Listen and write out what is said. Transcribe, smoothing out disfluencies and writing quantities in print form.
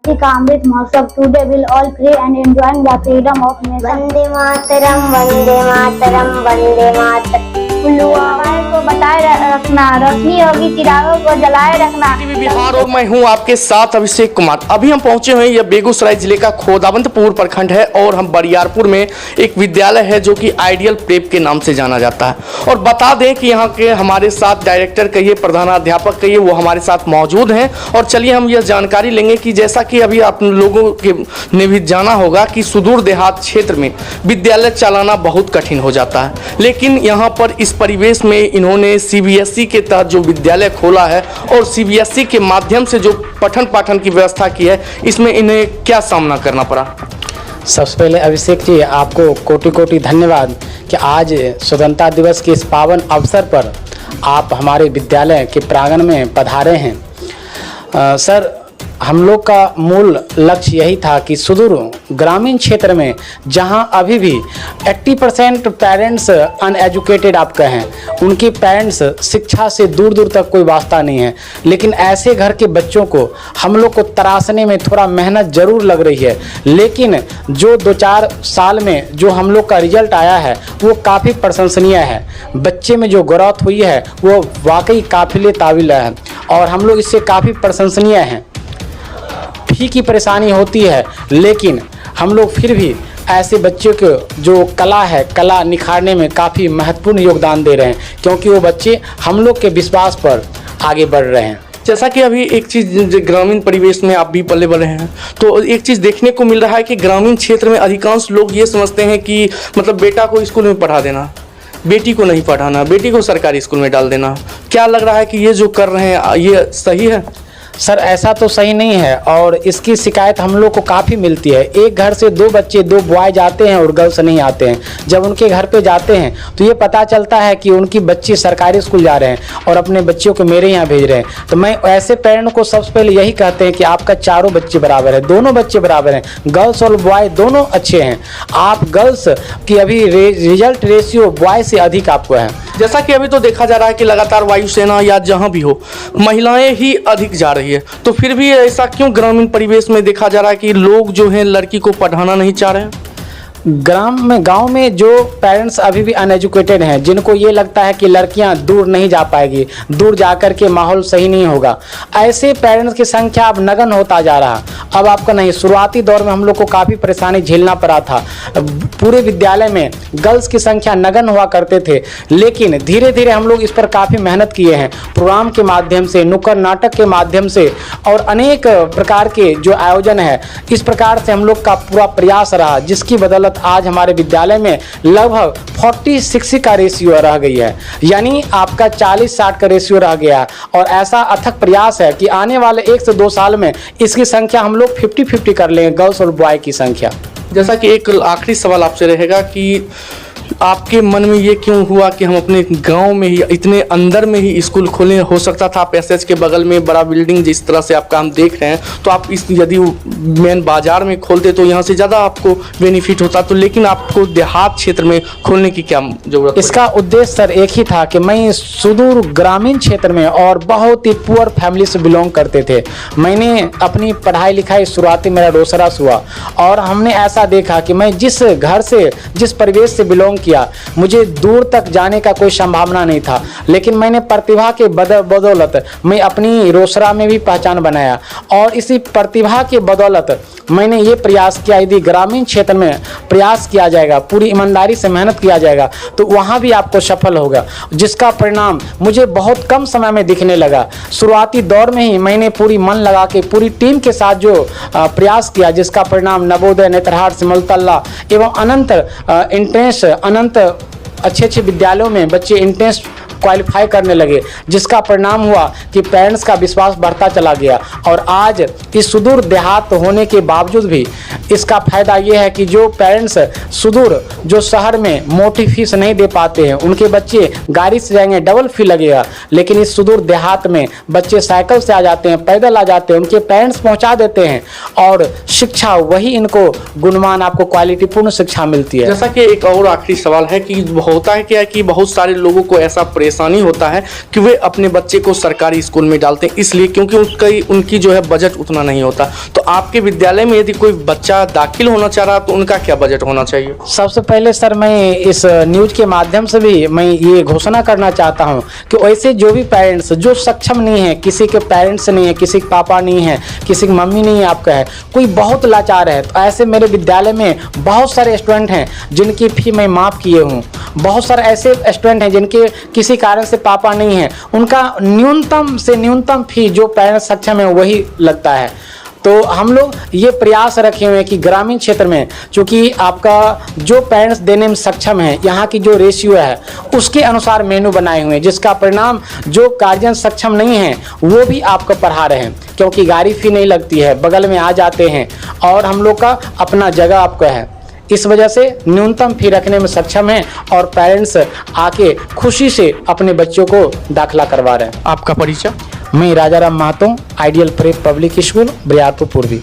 का Amrit Mahotsav today will all free and enjoying the freedom of nation. वंदे मातरम वंदे मातरम वंदे मातरम। हवाएं को बताए रखना, रोशनी होगी चिरागों को जलाए रखना। बिहार और मैं हूं आपके साथ अभिषेक कुमार। अभी हम पहुंचे हुए हैं, यह बेगूसराय जिले का खोदावंतपुर प्रखंड है और हम बरियारपुर में एक विद्यालय है जो कि आइडियल प्रेप के नाम से जाना जाता है। और बता दें कि यहाँ के हमारे साथ डायरेक्टर कहिए, प्रधानाध्यापक कहिए, वो हमारे साथ मौजूद हैं। और चलिए हम यह जानकारी लेंगे कि जैसा कि अभी आप लोगों के ने भी जाना होगा कि सुदूर देहात क्षेत्र में विद्यालय चलाना बहुत कठिन हो जाता है, लेकिन यहाँ पर इस परिवेश में इन्होंने सीबीएसई के तहत जो विद्यालय खोला है और सीबीएसई के माध्यम से जो पठन पाठन की व्यवस्था की है, इसमें इन्हें क्या सामना करना पड़ा? सबसे पहले अभिषेक जी, आपको कोटि कोटि धन्यवाद कि आज स्वतंत्रता दिवस के इस पावन अवसर पर आप हमारे विद्यालय के प्रांगण में पधारे हैं। सर, हम लोग का मूल लक्ष्य यही था कि सुदूर ग्रामीण क्षेत्र में जहां अभी भी 80% पेरेंट्स अनएजुकेटेड आप कहें, उनके पेरेंट्स शिक्षा से दूर दूर तक कोई वास्ता नहीं है, लेकिन ऐसे घर के बच्चों को हम लोग को तराशने में थोड़ा मेहनत ज़रूर लग रही है, लेकिन जो 2-4 साल में जो हम लोग का रिजल्ट आया है वो काफ़ी प्रशंसनीय है। बच्चे में जो ग्रोथ हुई है वो वाकई काबिल तारीफ है और हम लोग इससे काफ़ी प्रशंसनीय हैं। फी की परेशानी होती है, लेकिन हम लोग फिर भी ऐसे बच्चों को जो कला है, कला निखारने में काफ़ी महत्वपूर्ण योगदान दे रहे हैं, क्योंकि वो बच्चे हम लोग के विश्वास पर आगे बढ़ रहे हैं। जैसा कि अभी एक चीज़ ग्रामीण परिवेश में आप भी पले बढ़े हैं, तो एक चीज़ देखने को मिल रहा है कि ग्रामीण क्षेत्र में अधिकांश लोग ये समझते हैं कि मतलब बेटा को स्कूल में पढ़ा देना, बेटी को नहीं पढ़ाना, बेटी को सरकारी स्कूल में डाल देना। क्या लग रहा है कि ये जो कर रहे हैं ये सही है? सर, ऐसा तो सही नहीं है और इसकी शिकायत हम लोग को काफ़ी मिलती है। एक घर से 2 बच्चे, 2 बॉय जाते हैं और गर्ल्स नहीं आते हैं। जब उनके घर पे जाते हैं तो ये पता चलता है कि उनकी बच्ची सरकारी स्कूल जा रहे हैं और अपने बच्चियों को मेरे यहाँ भेज रहे हैं। तो मैं ऐसे पेरेंट को सबसे पहले यही कहते हैं कि आपका चारों बच्चे बराबर है, दोनों बच्चे बराबर हैं, गर्ल्स और बॉय दोनों अच्छे हैं। आप गर्ल्स की अभी रिजल्ट रेशियो बॉय से अधिक आपको है। जैसा कि अभी तो देखा जा रहा है कि लगातार वायुसेना या जहां भी हो महिलाएं ही अधिक जा रही है, तो फिर भी ऐसा क्यों ग्रामीण परिवेश में देखा जा रहा है कि लोग जो हैं लड़की को पढ़ाना नहीं चाह रहे हैं? गांव में जो पेरेंट्स अभी भी अनएजुकेटेड हैं, जिनको ये लगता है कि लड़कियां दूर नहीं जा पाएगी, दूर जाकर के माहौल सही नहीं होगा, ऐसे पेरेंट्स की संख्या अब नगन होता जा रहा। अब आपका नहीं, शुरुआती दौर में हम लोग को काफ़ी परेशानी झेलना पड़ा था। पूरे विद्यालय में गर्ल्स की संख्या नगन हुआ करते थे, लेकिन धीरे धीरे हम लोग इस पर काफ़ी मेहनत किए हैं, प्रोग्राम के माध्यम से, नुक्कड़ नाटक के माध्यम से और अनेक प्रकार के जो आयोजन है, इस प्रकार से हम लोग का पूरा प्रयास रहा, जिसकी बदौलत आज हमारे विद्यालय में लगभग 40-60 का रेशियो रह गई है, यानी आपका 40-60 का रेशियो रह गया। और ऐसा अथक प्रयास है कि आने वाले 1 से 2 साल में इसकी संख्या हम लोग 50-50 कर लेंगे, गर्ल्स और बॉय की संख्या। जैसा कि एक आखिरी सवाल आपसे रहेगा कि आपके मन में ये क्यों हुआ कि हम अपने गांव में ही, इतने अंदर में ही स्कूल खोलें? हो सकता था आप एसएच के बगल में बड़ा बिल्डिंग जिस तरह से आप काम देख रहे हैं, तो आप इस यदि मेन बाजार में खोलते तो यहाँ से ज़्यादा आपको बेनिफिट होता, तो लेकिन आपको देहात क्षेत्र में खोलने की क्या जरूरत? इसका उद्देश्य सर एक ही था कि मैं सुदूर ग्रामीण क्षेत्र में और बहुत ही पुअर फैमिली से बिलोंग करते थे। मैंने अपनी पढ़ाई लिखाई शुरुआती मेरा रोसरस हुआ और हमने ऐसा देखा कि मैं जिस घर से, जिस परिवेश से बिलोंग किया, मुझे दूर तक जाने का कोई संभावना नहीं था, लेकिन मैंने प्रतिभा के बदौलत मैं अपनी रोसरा में भी पहचान बनाया और इसी प्रतिभा के बदौलत मैंने ये प्रयास किया, यदि ग्रामीण क्षेत्र में प्रयास किया जाएगा, पूरी ईमानदारी से मेहनत किया जाएगा, तो वहाँ भी आपको सफल होगा, जिसका परिणाम मुझे बहुत कम समय में दिखने लगा। शुरुआती दौर में ही मैंने पूरी मन लगा के पूरी टीम के साथ जो प्रयास किया, जिसका परिणाम नवोदय, नेतरहाट, सिमलतला एवं अनंत अच्छे विद्यालयों में बच्चे एंट्रेंस क्वालिफाई करने लगे, जिसका परिणाम हुआ कि पेरेंट्स का विश्वास बढ़ता चला गया और आज इस सुदूर देहात होने के बावजूद भी इसका फ़ायदा ये है कि जो पेरेंट्स सुदूर जो शहर में मोटी फीस नहीं दे पाते हैं, उनके बच्चे गाड़ी से जाएंगे, डबल फी लगेगा। लेकिन इस सुदूर देहात में बच्चे साइकिल से आ जाते हैं, पैदल आ जाते हैं, उनके पेरेंट्स पहुंचा देते हैं और शिक्षा वही इनको गुणवान, आपको क्वालिटीपूर्ण शिक्षा मिलती है। जैसा कि एक और आखिरी सवाल है कि होता है क्या कि बहुत सारे लोगों को ऐसा परेशानी होता है कि वे अपने बच्चे को सरकारी स्कूल में डालते हैं, इसलिए क्योंकि उनकी जो है बजट उतना नहीं होता। तो आपके विद्यालय में यदि कोई बच्चा दाखिल होना चाह रहा तो उनका क्या बजट होना चाहिए? सबसे पहले सर मैं इस न्यूज़ के माध्यम से भी मैं ये घोषणा करना चाहता हूँ कि वैसे जो भी पेरेंट्स जो सक्षम नहीं है, किसी के पेरेंट्स नहीं है, किसी के पापा नहीं है, किसी की मम्मी नहीं है, आपका है, कोई बहुत लाचार है, तो ऐसे मेरे विद्यालय में बहुत सारे स्टूडेंट हैं जिनकी फ़ी मैं माफ़ किए हूँ। बहुत सारे ऐसे स्टूडेंट हैं जिनके किसी कारण से पापा नहीं है, उनका न्यूनतम से न्यूनतम फ़ी जो पेरेंट्स सक्षम है वही लगता है। तो हम लोग ये प्रयास रखे हुए हैं कि ग्रामीण क्षेत्र में चूँकि आपका जो पेरेंट्स देने में सक्षम है, यहाँ की जो रेशियो है उसके अनुसार मेनू बनाए हुए हैं, जिसका परिणाम जो गार्जियन सक्षम नहीं है वो भी आपको पढ़ा रहे हैं, क्योंकि गाड़ी फी नहीं लगती है, बगल में आ जाते हैं और हम लोग का अपना जगह आपका है। इस वजह से न्यूनतम फी रखने में सक्षम है और पेरेंट्स आके खुशी से अपने बच्चों को दाखिला करवा रहे हैं। आपका परिचय? मैं Rajaram Mahato, ideal prep public school, Bariyarpur पूर्वी।